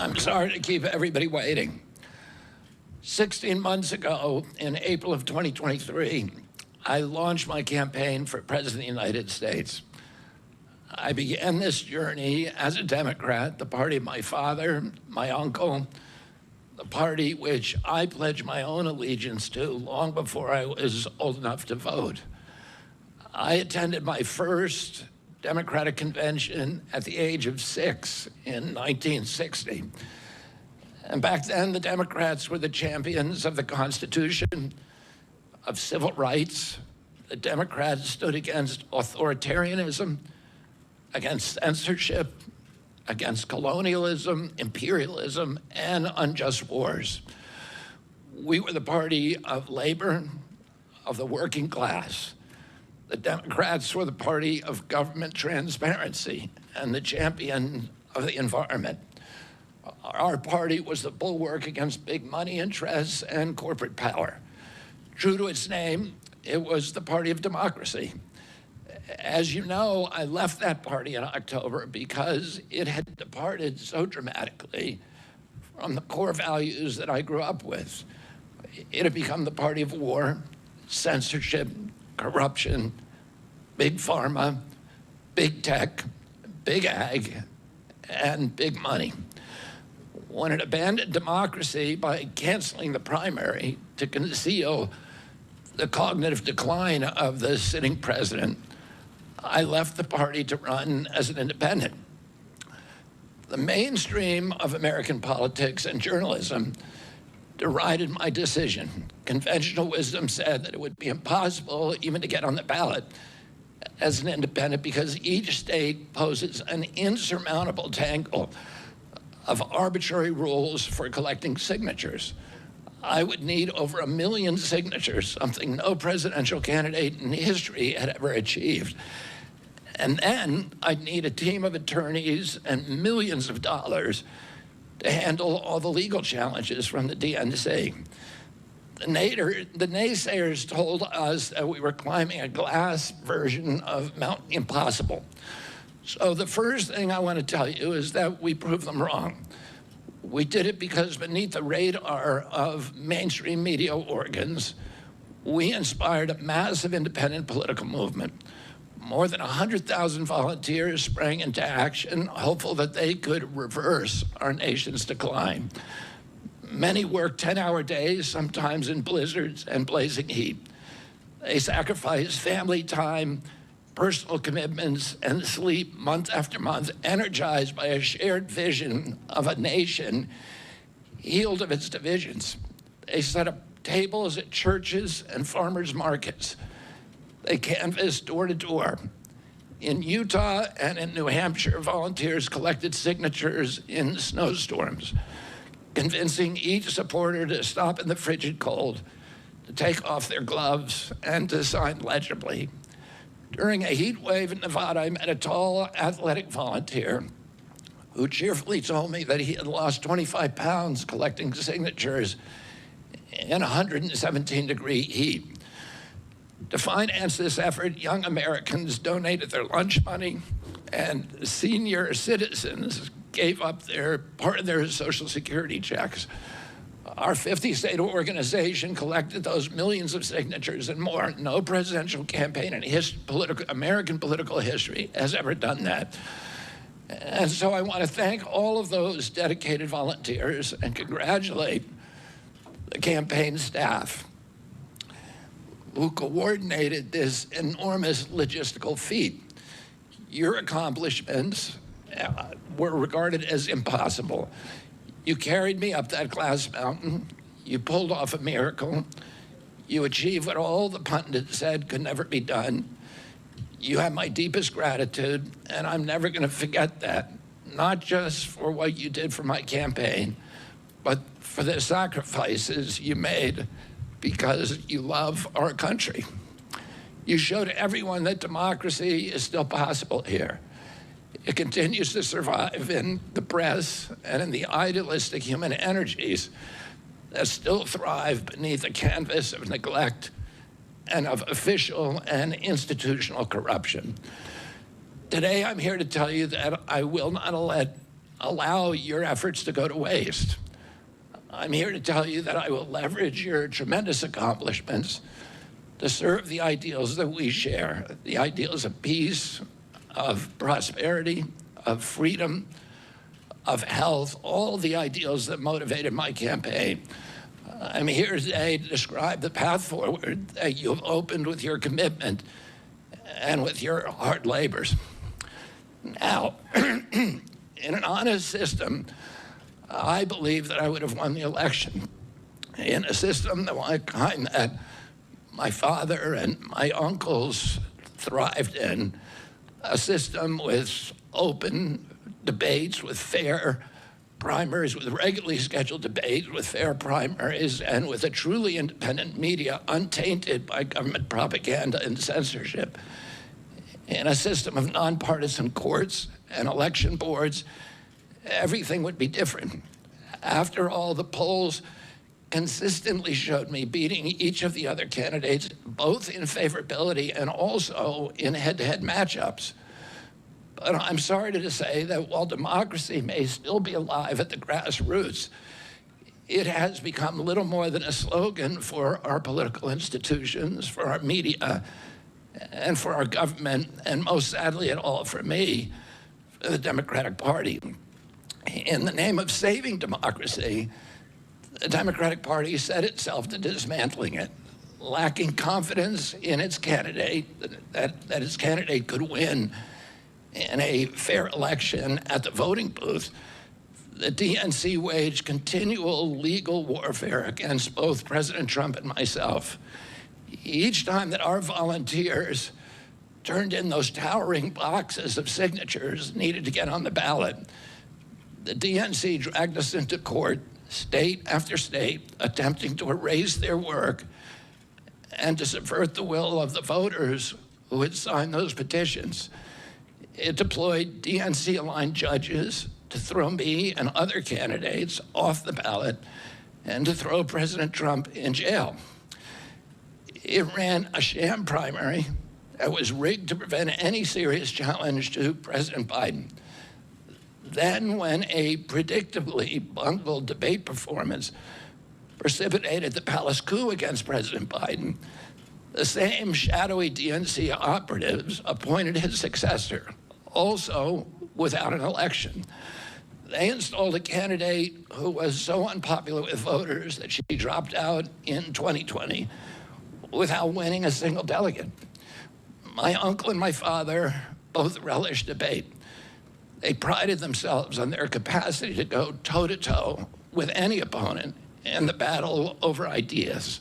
I'm sorry to keep everybody waiting. 16 months ago, in April of 2023, I launched my campaign for President of the United States. I began this journey as a Democrat, the party of my father, my uncle, the party which I pledged my own allegiance to long before I was old enough to vote. I attended my first Democratic convention at the age of 6 in 1960. And back then, the Democrats were the champions of the Constitution, of civil rights. The Democrats stood against authoritarianism, against censorship, against colonialism, imperialism, and unjust wars. We were the party of labor, of the working class. The Democrats were the party of government transparency and the champion of the environment. Our party was the bulwark against big money interests and corporate power. True to its name, it was the party of democracy. As you know, I left that party in October because it had departed so dramatically from the core values that I grew up with. It had become the party of war, censorship, corruption, big pharma, big tech, big ag, and big money. When it abandoned democracy by canceling the primary to conceal the cognitive decline of the sitting president, I left the party to run as an independent. The mainstream of American politics and journalism derided my decision. Conventional wisdom said that it would be impossible even to get on the ballot as an independent because each state poses an insurmountable tangle of arbitrary rules for collecting signatures. I would need over 1 million signatures, something no presidential candidate in history had ever achieved. And then I'd need a team of attorneys and millions of dollars to handle all the legal challenges from the DNC. The naysayers told us that we were climbing a glass version of Mount Impossible. So the first thing I want to tell you is that we proved them wrong. We did it because beneath the radar of mainstream media organs, we inspired a massive independent political movement. More than 100,000 volunteers sprang into action, hopeful that they could reverse our nation's decline. Many worked 10-hour days, sometimes in blizzards and blazing heat. They sacrificed family time, personal commitments, and sleep month after month, energized by a shared vision of a nation healed of its divisions. They set up tables at churches and farmers' markets. They canvassed door to door. In Utah and in New Hampshire, volunteers collected signatures in snowstorms, convincing each supporter to stop in the frigid cold, to take off their gloves, and to sign legibly. During a heat wave in Nevada, I met a tall, athletic volunteer who cheerfully told me that he had lost 25 pounds collecting signatures in 117-degree heat. To finance this effort, young Americans donated their lunch money, and senior citizens gave up part of their Social Security checks. Our 50-state organization collected those millions of signatures and more. No presidential campaign in American political history has ever done that. And so I want to thank all of those dedicated volunteers and congratulate the campaign staff who coordinated this enormous logistical feat. Your accomplishments were regarded as impossible. You carried me up that glass mountain. You pulled off a miracle. You achieved what all the pundits said could never be done. You have my deepest gratitude, and I'm never going to forget that, not just for what you did for my campaign, but for the sacrifices you made because you love our country. You showed everyone that democracy is still possible here. It continues to survive in the press and in the idealistic human energies that still thrive beneath a canvas of neglect and of official and institutional corruption. Today, I'm here to tell you that I will not let allow your efforts to go to waste. I'm here to tell you that I will leverage your tremendous accomplishments to serve the ideals that we share, the ideals of peace, of prosperity, of freedom, of health, all the ideals that motivated my campaign. I'm here today to describe the path forward that you've opened with your commitment and with your hard labors. Now, in an honest system, I believe that I would have won the election. In a system the kind that my father and my uncles thrived in, a system with open debates, with fair primaries, with regularly scheduled debates, with fair primaries, and with a truly independent media untainted by government propaganda and censorship. In a system of nonpartisan courts and election boards, everything would be different. After all, the polls consistently showed me beating each of the other candidates, both in favorability and also in head-to-head matchups. But I'm sorry to say that while democracy may still be alive at the grassroots, it has become little more than a slogan for our political institutions, for our media, and for our government, and most sadly at all for me, for the Democratic Party. In the name of saving democracy, the Democratic Party set itself to dismantling it, lacking confidence in its candidate, that its candidate could win in a fair election at the voting booth. The DNC waged continual legal warfare against both President Trump and myself. Each time that our volunteers turned in those towering boxes of signatures needed to get on the ballot, the DNC dragged us into court, state after state, attempting to erase their work and to subvert the will of the voters who had signed those petitions. It deployed DNC-aligned judges to throw me and other candidates off the ballot and to throw President Trump in jail. It ran a sham primary that was rigged to prevent any serious challenge to President Biden. Then, when a predictably bungled debate performance precipitated the palace coup against President Biden, the same shadowy DNC operatives appointed his successor, also without an election. They installed a candidate who was so unpopular with voters that she dropped out in 2020 without winning a single delegate. My uncle and my father both relished debate. They prided themselves on their capacity to go toe-to-toe with any opponent in the battle over ideas.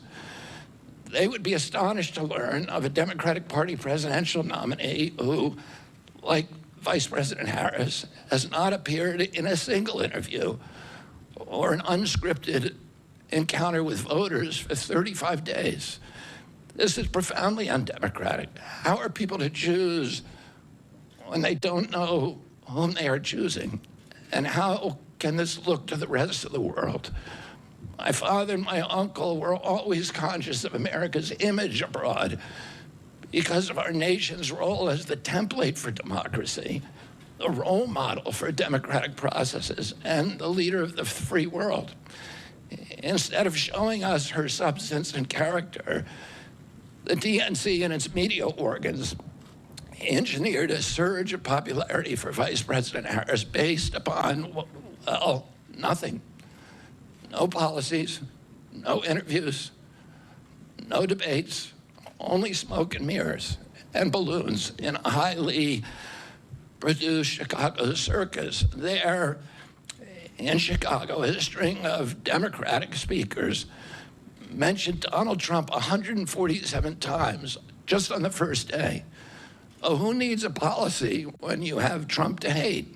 They would be astonished to learn of a Democratic Party presidential nominee who, like Vice President Harris, has not appeared in a single interview or an unscripted encounter with voters for 35 days. This is profoundly undemocratic. How are people to choose when they don't know whom they are choosing? And how can this look to the rest of the world? My father and my uncle were always conscious of America's image abroad because of our nation's role as the template for democracy, the role model for democratic processes, and the leader of the free world. Instead of showing us her substance and character, the DNC and its media organs engineered a surge of popularity for Vice President Harris based upon, well, nothing. No policies, no interviews, no debates, only smoke and mirrors and balloons in a highly produced Chicago circus. There in Chicago, a string of Democratic speakers mentioned Donald Trump 147 times just on the first day. Oh, who needs a policy when you have Trump to hate?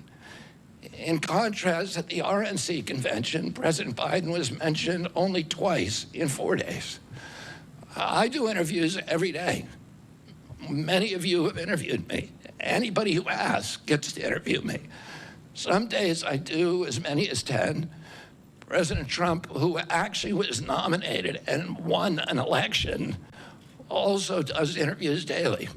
In contrast, at the RNC convention, President Biden was mentioned only twice in 4 days. I do interviews every day. Many of you have interviewed me. Anybody who asks gets to interview me. Some days I do as many as 10. President Trump, who actually was nominated and won an election, also does interviews daily.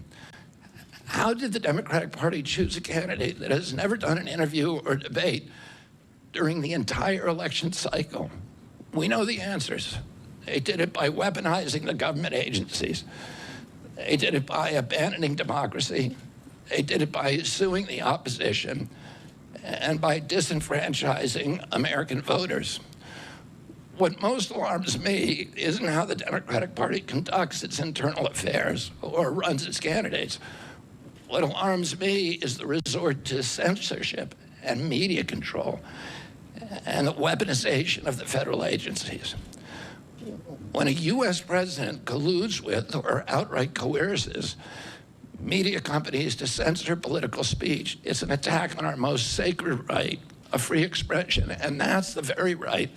How did the Democratic Party choose a candidate that has never done an interview or debate during the entire election cycle? We know the answers. They did it by weaponizing the government agencies. They did it by abandoning democracy. They did it by suing the opposition and by disenfranchising American voters. What most alarms me isn't how the Democratic Party conducts its internal affairs or runs its candidates. What alarms me is the resort to censorship and media control and the weaponization of the federal agencies. When a U.S. president colludes with or outright coerces media companies to censor political speech, it's an attack on our most sacred right of free expression, and that's the very right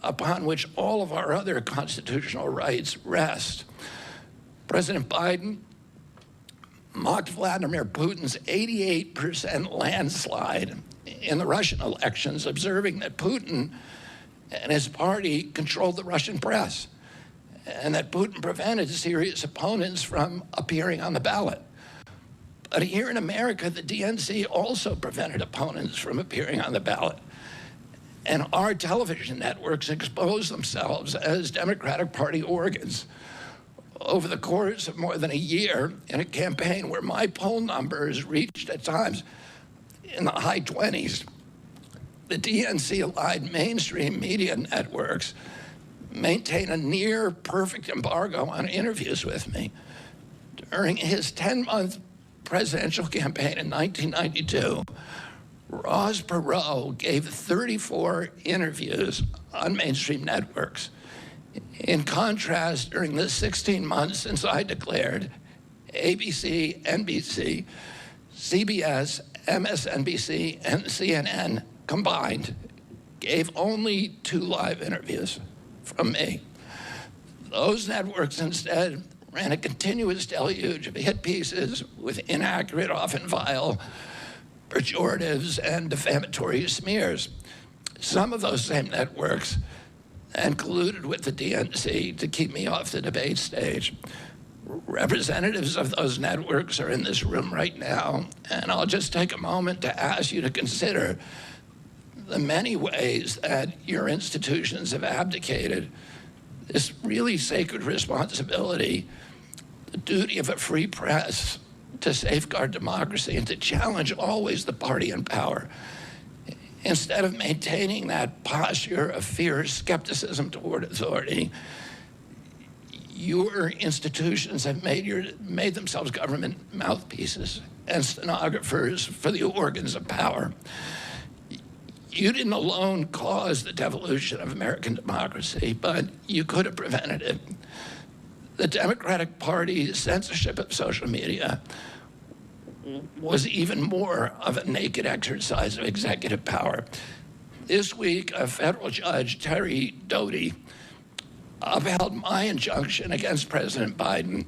upon which all of our other constitutional rights rest. President Biden mocked Vladimir Putin's 88% landslide in the Russian elections, observing that Putin and his party controlled the Russian press and that Putin prevented serious opponents from appearing on the ballot. But here in America, the DNC also prevented opponents from appearing on the ballot. And our television networks expose themselves as Democratic Party organs. Over the course of more than a year, in a campaign where my poll numbers reached at times in the high 20s, the DNC-aligned mainstream media networks maintain a near perfect embargo on interviews with me. During his 10-month presidential campaign in 1992, Ross Perot gave 34 interviews on mainstream networks. In contrast, during the 16 months since I declared, ABC, NBC, CBS, MSNBC, and CNN combined gave only 2 live interviews from me. Those networks instead ran a continuous deluge of hit pieces with inaccurate, often vile, pejoratives and defamatory smears. Some of those same networks and colluded with the DNC to keep me off the debate stage. Representatives of those networks are in this room right now, and I'll just take a moment to ask you to consider the many ways that your institutions have abdicated this really sacred responsibility, the duty of a free press to safeguard democracy and to challenge always the party in power. Instead of maintaining that posture of fierce skepticism toward authority, your institutions have made themselves government mouthpieces and stenographers for the organs of power. You didn't alone cause the devolution of American democracy, but you could have prevented it. The Democratic Party's censorship of social media was even more of a naked exercise of executive power. This week, a federal judge, Terry Doty, upheld my injunction against President Biden,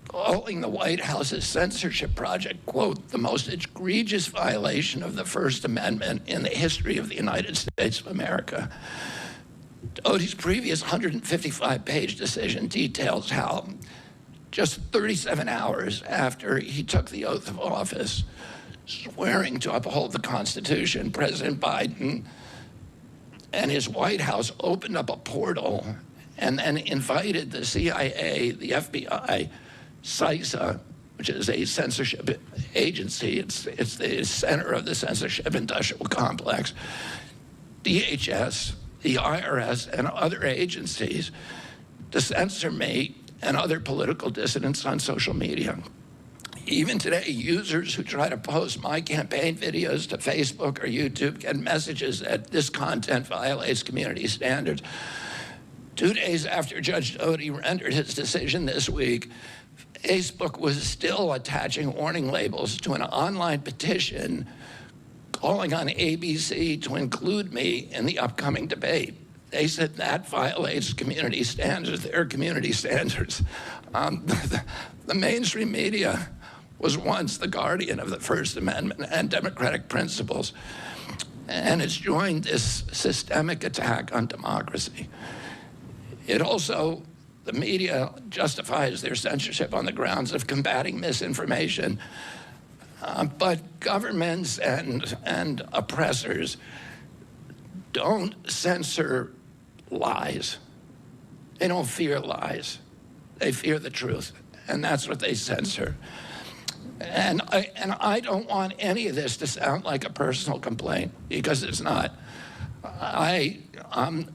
calling the White House's censorship project, quote, the most egregious violation of the First Amendment in the history of the United States of America. Doty's previous 155-page decision details how just 37 hours after he took the oath of office, swearing to uphold the Constitution, President Biden and his White House opened up a portal and then invited the CIA, the FBI, CISA, which is a censorship agency, it's the center of the censorship industrial complex, DHS, the IRS, and other agencies to censor me and other political dissidents on social media. Even today, users who try to post my campaign videos to Facebook or YouTube get messages that this content violates community standards. 2 days after Judge Doty rendered his decision this week, Facebook was still attaching warning labels to an online petition calling on ABC to include me in the upcoming debate. They said that violates community standards, their community standards. The mainstream media was once the guardian of the First Amendment and democratic principles, and it's joined this systemic attack on democracy. It also, the media justifies their censorship on the grounds of combating misinformation, but governments and oppressors don't censor lies. They don't fear lies. They fear the truth, and that's what they censor. And I don't want any of this to sound like a personal complaint, because it's not.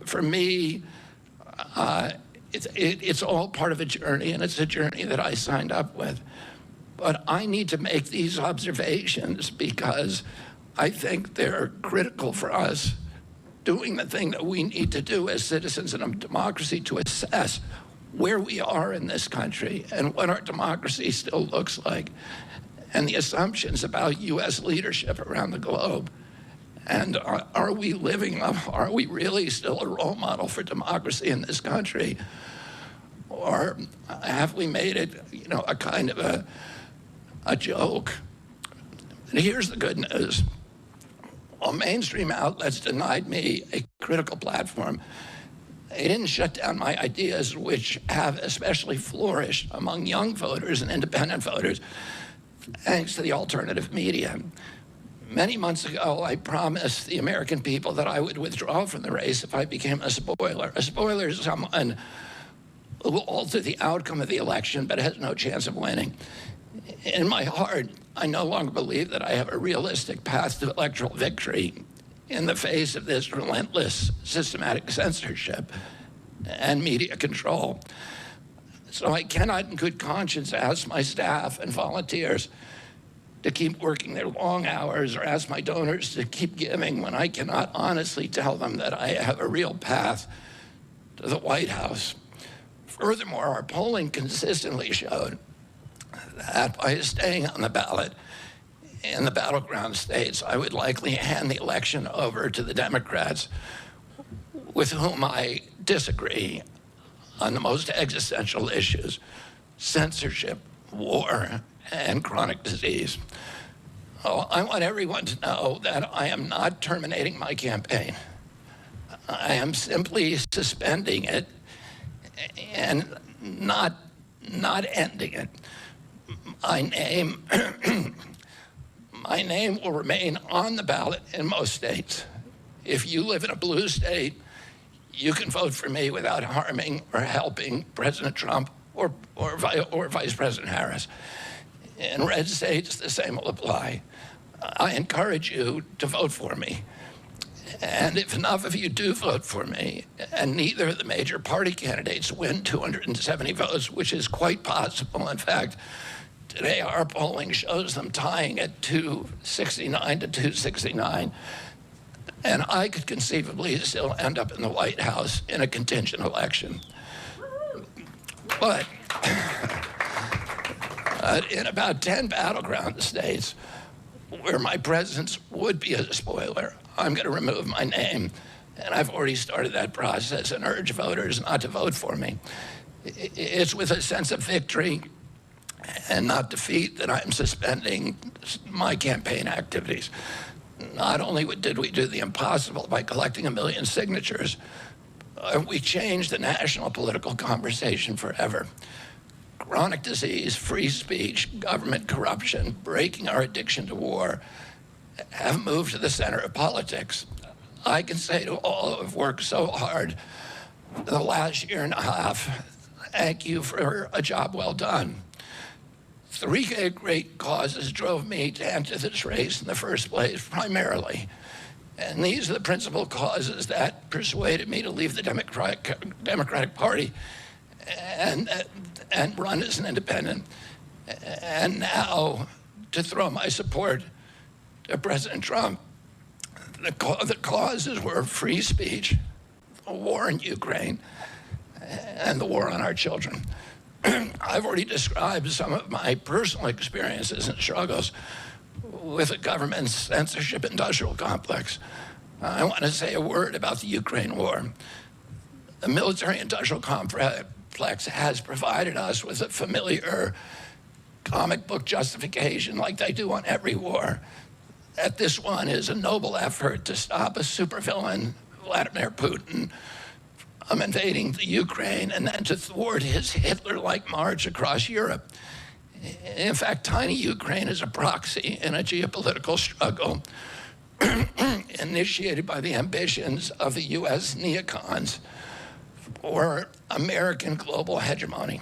For me, it's all part of a journey, and it's a journey that I signed up with. But I need to make these observations because I think they're critical for us doing the thing that we need to do as citizens in a democracy to assess where we are in this country and what our democracy still looks like, and the assumptions about U.S. leadership around the globe. And are we living up, are we really still a role model for democracy in this country? Or have we made it, a kind of a joke? And here's the good news. While mainstream outlets denied me a critical platform, they didn't shut down my ideas, which have especially flourished among young voters and independent voters, thanks to the alternative media. Many months ago, I promised the American people that I would withdraw from the race if I became a spoiler. A spoiler is someone who will alter the outcome of the election but has no chance of winning. In my heart, I no longer believe that I have a realistic path to electoral victory in the face of this relentless, systematic censorship and media control. So I cannot in good conscience ask my staff and volunteers to keep working their long hours or ask my donors to keep giving when I cannot honestly tell them that I have a real path to the White House. Furthermore, our polling consistently showed that by staying on the ballot in the battleground states, I would likely hand the election over to the Democrats, with whom I disagree on the most existential issues: censorship, war, and chronic disease. Oh, I want everyone to know that I am not terminating my campaign. I am simply suspending it and not ending it. My name will remain on the ballot in most states. If you live in a blue state, you can vote for me without harming or helping President Trump or Vice President Harris. In red states, the same will apply. I encourage you to vote for me. And if enough of you do vote for me, and neither of the major party candidates win 270 votes, which is quite possible, in fact, today our polling shows them tying at 269 to 269, and I could conceivably still end up in the White House in a contingent election. But in about 10 battleground states where my presence would be a spoiler, I'm going to remove my name. And I've already started that process and urge voters not to vote for me. It's with a sense of victory and not defeat that I'm suspending my campaign activities. Not only did we do the impossible by collecting 1 million signatures, we changed the national political conversation forever. Chronic disease, free speech, government corruption, breaking our addiction to war have moved to the center of politics. I can say to all who have worked so hard the last year and a half, thank you for a job well done. 3 great causes drove me to enter this race in the first place, primarily. And these are the principal causes that persuaded me to leave the Democratic Party and run as an independent, and now to throw my support to President Trump. The causes were free speech, the war in Ukraine, and the war on our children. I've already described some of my personal experiences and struggles with the government's censorship industrial complex. I want to say a word about the Ukraine war. The military industrial complex has provided us with a familiar comic book justification, like they do on every war, that this one is a noble effort to stop a supervillain, Vladimir Putin, from invading the Ukraine and then to thwart his Hitler-like march across Europe. In fact, tiny Ukraine is a proxy in a geopolitical struggle initiated by the ambitions of the U.S. neocons for American global hegemony.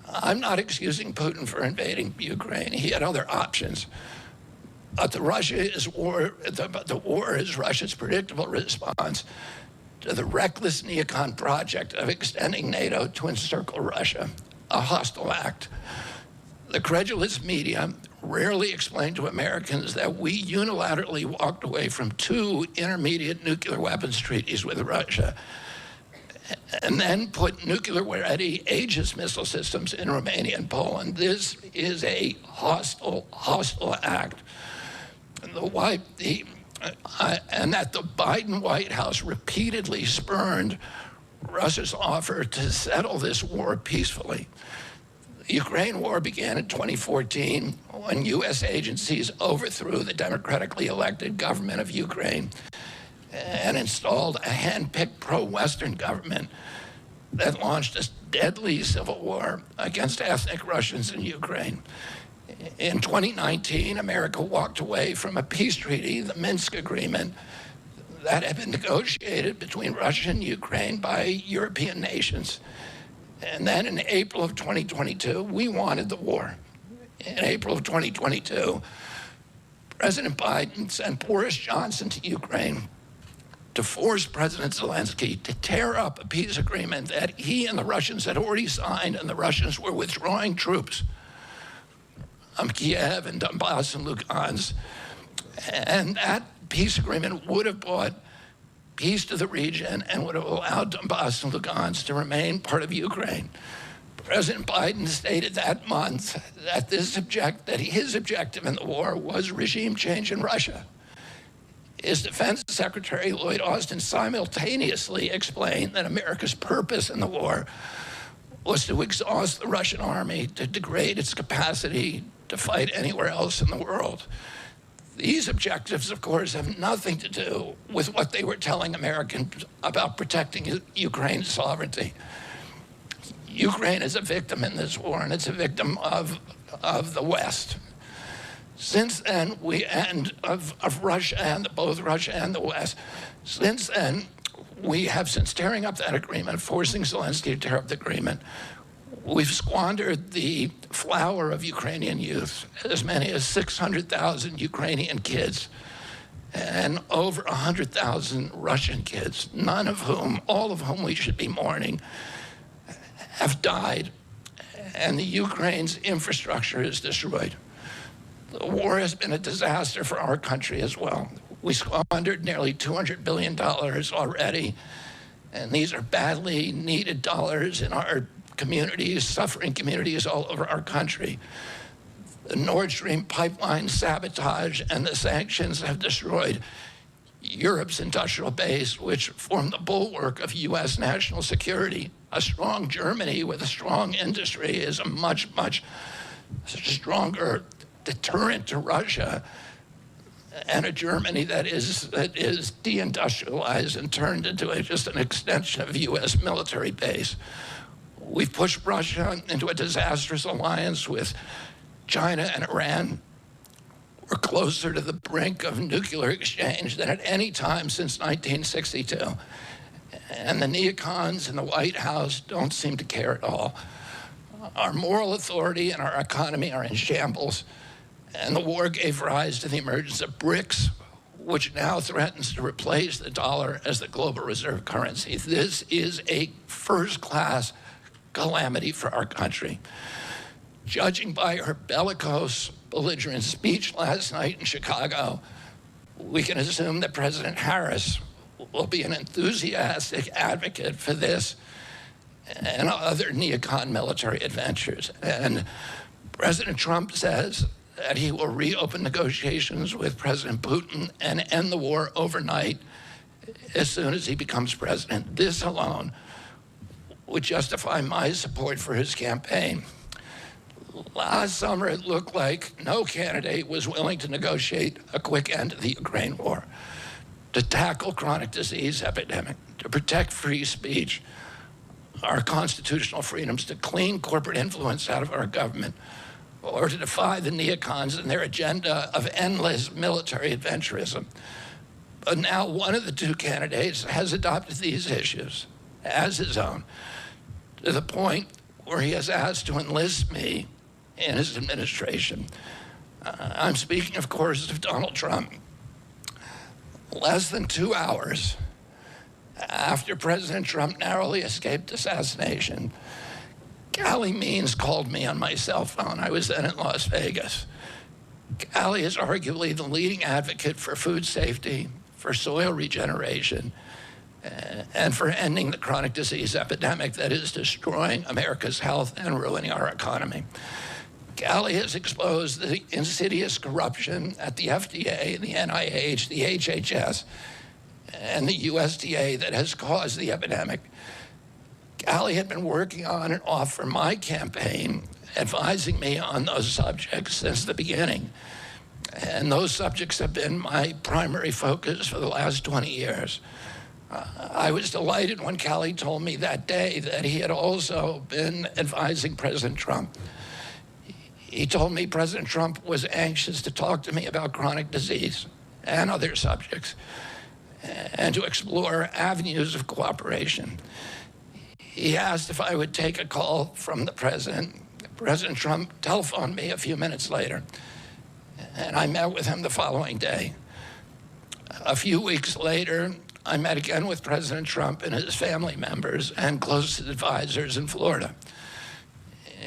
I'm not excusing Putin for invading Ukraine. He had other options. But the war is Russia's predictable response to the reckless neocon project of extending NATO to encircle Russia, a hostile act. The credulous media rarely explain to Americans that we unilaterally walked away from 2 intermediate nuclear weapons treaties with Russia and then put nuclear-ready Aegis missile systems in Romania and Poland. This is a hostile act. And that the Biden White House repeatedly spurned Russia's offer to settle this war peacefully. The Ukraine war began in 2014 when U.S. agencies overthrew the democratically elected government of Ukraine and installed a hand-picked pro-Western government that launched a deadly civil war against ethnic Russians in Ukraine. In 2019, America walked away from a peace treaty, the Minsk Agreement, that had been negotiated between Russia and Ukraine by European nations. And then in April of 2022, we wanted the war. In April of 2022, President Biden sent Boris Johnson to Ukraine to force President Zelensky to tear up a peace agreement that he and the Russians had already signed, and the Russians were withdrawing troops from Kiev and Donbass and Lugansk. And that peace agreement would have brought peace to the region and would have allowed Donbass and Lugansk to remain part of Ukraine. President Biden stated that month that his objective in the war was regime change in Russia. His Defense Secretary, Lloyd Austin, simultaneously explained that America's purpose in the war was to exhaust the Russian army, to degrade its capacity to fight anywhere else in the world. These objectives, of course, have nothing to do with what they were telling Americans about protecting Ukraine's sovereignty. Ukraine is a victim in this war, and it's a victim of the West. Since then, of Russia and both Russia and the West. Since then, we have, since tearing up that agreement, forcing Zelensky to tear up the agreement, we've squandered the flower of Ukrainian youth, as many as 600,000 Ukrainian kids and over 100,000 Russian kids, all of whom we should be mourning, have died, and the Ukraine's infrastructure is destroyed. The war has been a disaster for our country as well. We squandered nearly $200 billion already, and these are badly needed dollars in our communities, suffering communities all over our country. The Nord Stream pipeline sabotage and the sanctions have destroyed Europe's industrial base, which formed the bulwark of U.S. national security. A strong Germany with a strong industry is a much stronger deterrent to Russia, and a Germany that is deindustrialized and turned into just an extension of U.S. military base. We've pushed Russia into a disastrous alliance with China and Iran. We're closer to the brink of nuclear exchange than at any time since 1962. And the neocons in the White House don't seem to care at all. Our moral authority and our economy are in shambles. And the war gave rise to the emergence of BRICS, which now threatens to replace the dollar as the global reserve currency. This is a first-class calamity for our country. Judging by her bellicose, belligerent speech last night in Chicago, we can assume that President Harris will be an enthusiastic advocate for this and other neocon military adventures. And President Trump says that he will reopen negotiations with President Putin and end the war overnight as soon as he becomes president. This alone would justify my support for his campaign. Last summer, it looked like no candidate was willing to negotiate a quick end to the Ukraine war, to tackle chronic disease epidemic, to protect free speech, our constitutional freedoms, to clean corporate influence out of our government, or to defy the neocons and their agenda of endless military adventurism. But now one of the two candidates has adopted these issues as his own, to the point where he has asked to enlist me in his administration. I'm speaking, of course, of Donald Trump. Less than 2 hours after President Trump narrowly escaped assassination, Callie Means called me on my cell phone. I was then in Las Vegas. Callie is arguably the leading advocate for food safety, for soil regeneration, and for ending the chronic disease epidemic that is destroying America's health and ruining our economy. Callie has exposed the insidious corruption at the FDA, the NIH, the HHS, and the USDA that has caused the epidemic. Callie had been working on and off for my campaign, advising me on those subjects since the beginning. And those subjects have been my primary focus for the last 20 years. I was delighted when Callie told me that day that he had also been advising President Trump. He told me President Trump was anxious to talk to me about chronic disease and other subjects, and to explore avenues of cooperation. He asked if I would take a call from the president. President Trump telephoned me a few minutes later, and I met with him the following day. A few weeks later, I met again with President Trump and his family members and closest advisors in Florida.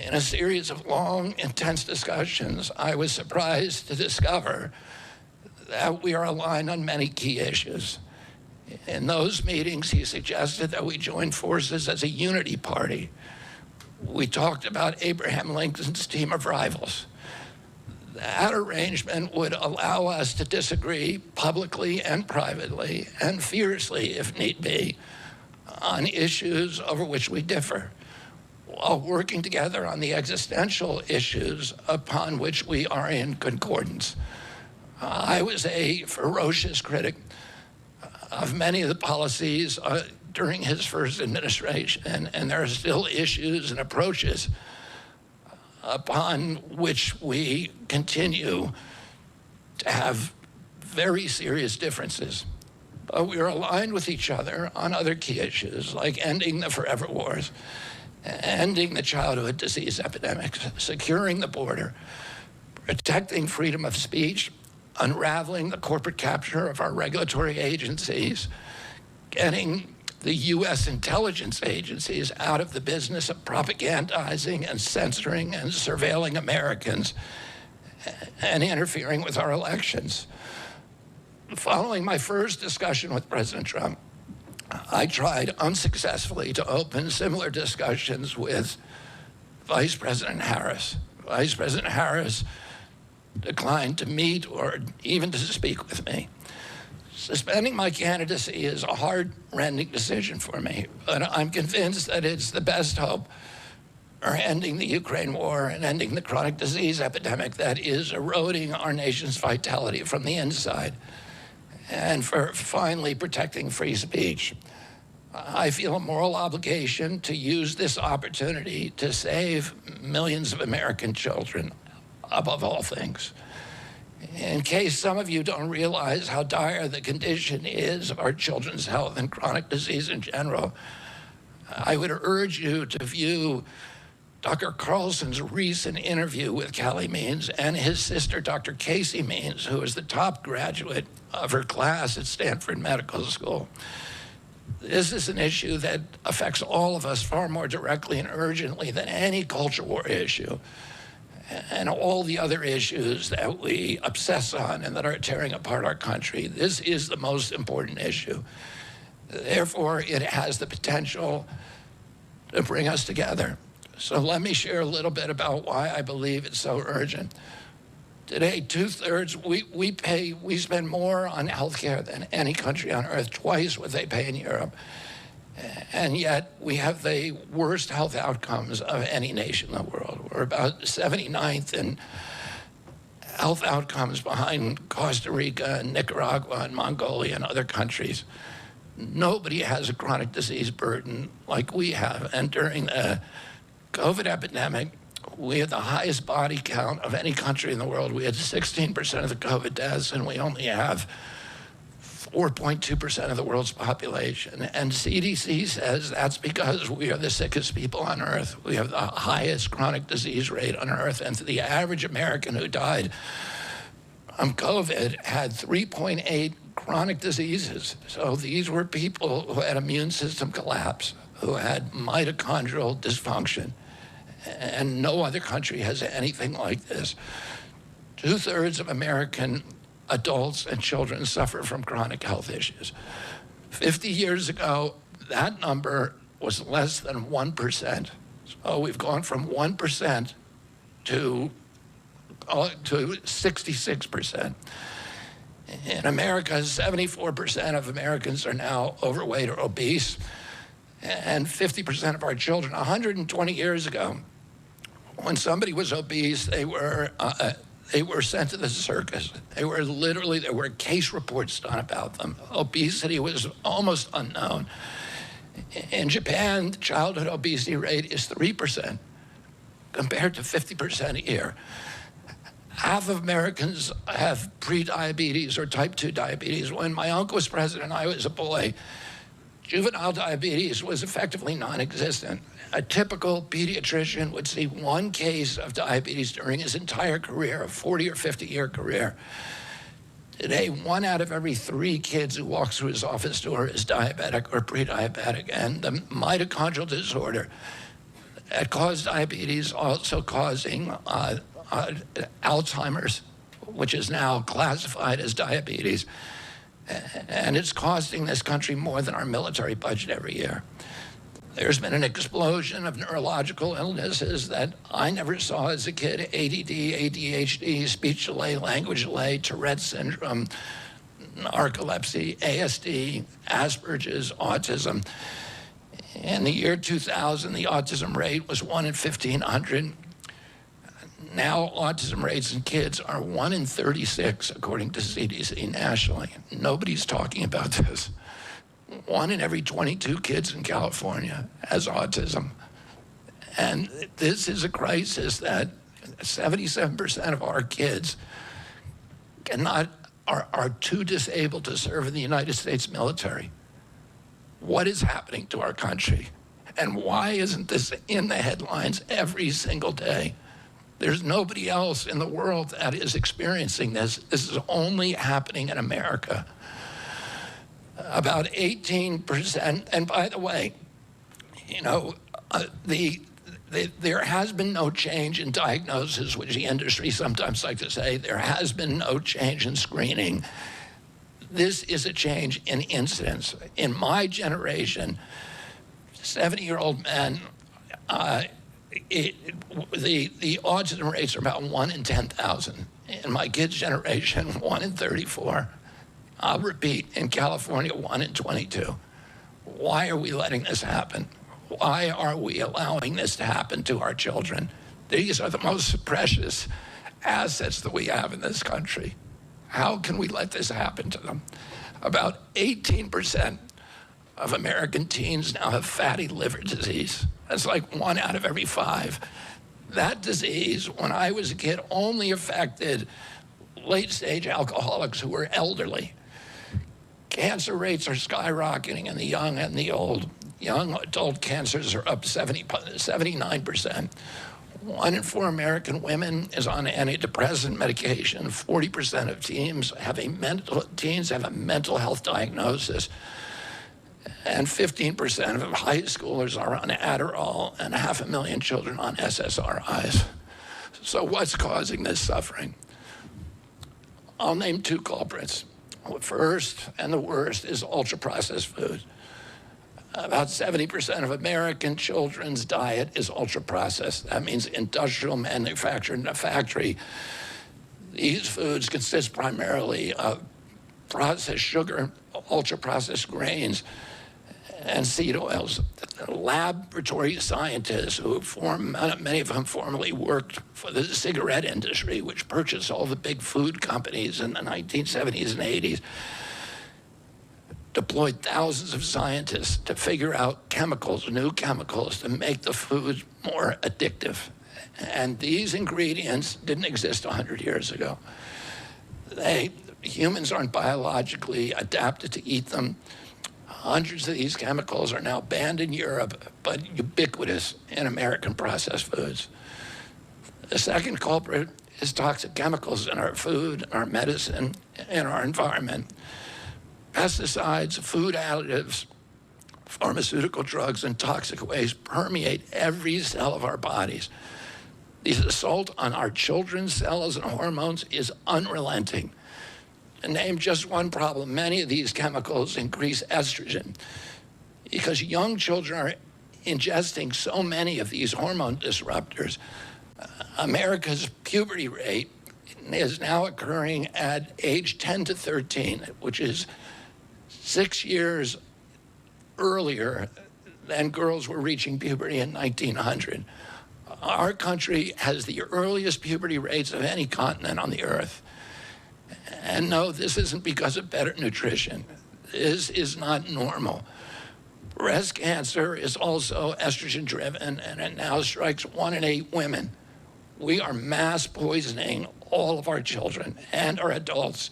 In a series of long, intense discussions, I was surprised to discover that we are aligned on many key issues. In those meetings, he suggested that we join forces as a unity party. We talked about Abraham Lincoln's team of rivals. That arrangement would allow us to disagree publicly and privately, and fiercely if need be, on issues over which we differ, while working together on the existential issues upon which we are in concordance. I was a ferocious critic of many of the policies during his first administration, and there are still issues and approaches upon which we continue to have very serious differences. But we are aligned with each other on other key issues, like ending the forever wars, ending the childhood disease epidemics, securing the border, protecting freedom of speech, unraveling the corporate capture of our regulatory agencies, getting the U.S. intelligence agencies out of the business of propagandizing and censoring and surveilling Americans and interfering with our elections. Following my first discussion with President Trump, I tried unsuccessfully to open similar discussions with Vice President Harris. Vice President Harris declined to meet or even to speak with me. Suspending my candidacy is a heart-rending decision for me, but I'm convinced that it's the best hope for ending the Ukraine war and ending the chronic disease epidemic that is eroding our nation's vitality from the inside, and for finally protecting free speech. I feel a moral obligation to use this opportunity to save millions of American children, above all things. In case some of you don't realize how dire the condition is of our children's health and chronic disease in general, I would urge you to view Dr. Carlson's recent interview with Callie Means and his sister, Dr. Casey Means, who is the top graduate of her class at Stanford Medical School. This is an issue that affects all of us far more directly and urgently than any culture war issue, and all the other issues that we obsess on and that are tearing apart our country. This is the most important issue. Therefore, it has the potential to bring us together. So let me share a little bit about why I believe it's so urgent. Today, 2/3, we spend more on healthcare than any country on earth, twice what they pay in Europe. And yet we have the worst health outcomes of any nation in the world. We're about 79th in health outcomes behind Costa Rica and Nicaragua and Mongolia and other countries. Nobody has a chronic disease burden like we have. And during the COVID epidemic, We had the highest body count of any country in the world. We had 16% of the COVID deaths, and we only have 4.2% of the world's population. And CDC says that's because we are the sickest people on earth. We have the highest chronic disease rate on earth. And the average American who died from COVID had 3.8 chronic diseases. So these were people who had immune system collapse, who had mitochondrial dysfunction. And no other country has anything like this. 2/3 of American adults and children suffer from chronic health issues. 50 years ago, that number was less than 1%. So we've gone from 1% to 66%. In America, 74% of Americans are now overweight or obese, and 50% of our children. 120 years ago, when somebody was obese, they were sent to the circus. There were case reports done about them. Obesity was almost unknown. In Japan, the childhood obesity rate is 3%, compared to 50% here. Half of Americans have pre-diabetes or type 2 diabetes. When my uncle was president, I was a boy. Juvenile diabetes was effectively non-existent. A typical pediatrician would see one case of diabetes during his entire career, a 40 or 50-year career. Today, 1 out of every 3 kids who walks through his office door is diabetic or pre-diabetic. And the mitochondrial disorder that caused diabetes also causing Alzheimer's, which is now classified as diabetes. And it's costing this country more than our military budget every year. There's been an explosion of neurological illnesses that I never saw as a kid: ADD, ADHD, speech delay, language delay, Tourette's syndrome, narcolepsy, ASD, Asperger's, autism. In the year 2000, the autism rate was 1 in 1,500. Now, autism rates in kids are 1 in 36, according to CDC nationally. Nobody's talking about this. 1 in every 22 kids in California has autism. And this is a crisis that 77% of our kids are too disabled to serve in the United States military. What is happening to our country? And why isn't this in the headlines every single day? There's nobody else in the world that is experiencing this. This is only happening in America. About 18%, and by the way, there has been no change in diagnosis, which the industry sometimes like to say. There has been no change in screening. This is a change in incidence. In my generation, 70-year-old men, the autism rates are about 1 in 10,000. In my kids' generation, 1 in 34. I'll repeat, in California, 1 in 22. Why are we letting this happen? Why are we allowing this to happen to our children? These are the most precious assets that we have in this country. How can we let this happen to them? About 18% of American teens now have fatty liver disease. That's like 1 out of every 5. That disease, when I was a kid, only affected late-stage alcoholics who were elderly. Cancer rates are skyrocketing in the young and the old. Young adult cancers are up 79%. 1 in 4 American women is on antidepressant medication. 40% of teens have a mental health diagnosis. And 15% of high schoolers are on Adderall, and 500,000 children on SSRIs. So what's causing this suffering? I'll name 2 culprits. First, and the worst, is ultra-processed food. About 70% of American children's diet is ultra-processed. That means industrial manufactured in a factory. These foods consist primarily of processed sugar, ultra-processed grains, and seed oils. Laboratory scientists who many of them formerly worked for the cigarette industry, which purchased all the big food companies in the 1970s and 80s, deployed thousands of scientists to figure out new chemicals to make the food more addictive. And these ingredients didn't exist 100 years ago. Humans aren't biologically adapted to eat them. Hundreds of these chemicals are now banned in Europe, but ubiquitous in American processed foods. The second culprit is toxic chemicals in our food, our medicine, and our environment. Pesticides, food additives, pharmaceutical drugs, and toxic waste permeate every cell of our bodies. The assault on our children's cells and hormones is unrelenting. To name just one problem, many of these chemicals increase estrogen because young children are ingesting so many of these hormone disruptors. America's puberty rate is now occurring at age 10 to 13, which is 6 years earlier than girls were reaching puberty in 1900. Our country has the earliest puberty rates of any continent on the earth. And no, this isn't because of better nutrition. This is not normal. Breast cancer is also estrogen-driven, and it now strikes 1 in 8 women. We are mass poisoning all of our children and our adults.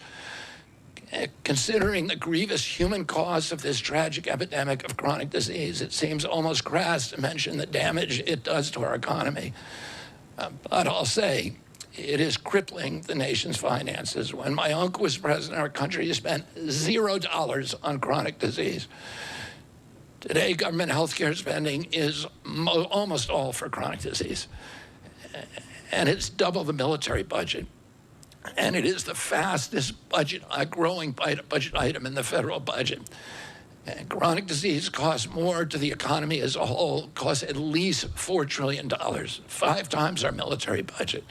Considering the grievous human cost of this tragic epidemic of chronic disease, it seems almost crass to mention the damage it does to our economy. But I'll say, it is crippling the nation's finances. When my uncle was president, our country spent $0 on chronic disease. Today, government healthcare spending is almost all for chronic disease. And it's double the military budget. And it is the fastest growing budget item in the federal budget. And chronic disease costs more to the economy as a whole, costs at least $4 trillion, 5 times our military budget.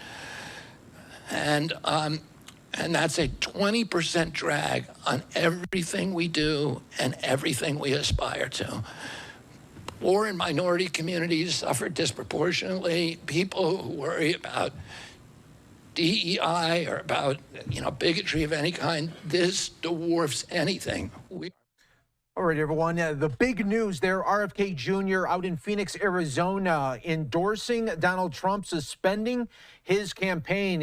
And that's a 20% drag on everything we do and everything we aspire to. Poor and minority communities suffer disproportionately. People who worry about DEI or about, bigotry of any kind, this dwarfs anything. All right, everyone. The big news there, RFK Jr. out in Phoenix, Arizona, endorsing Donald Trump, suspending his campaign.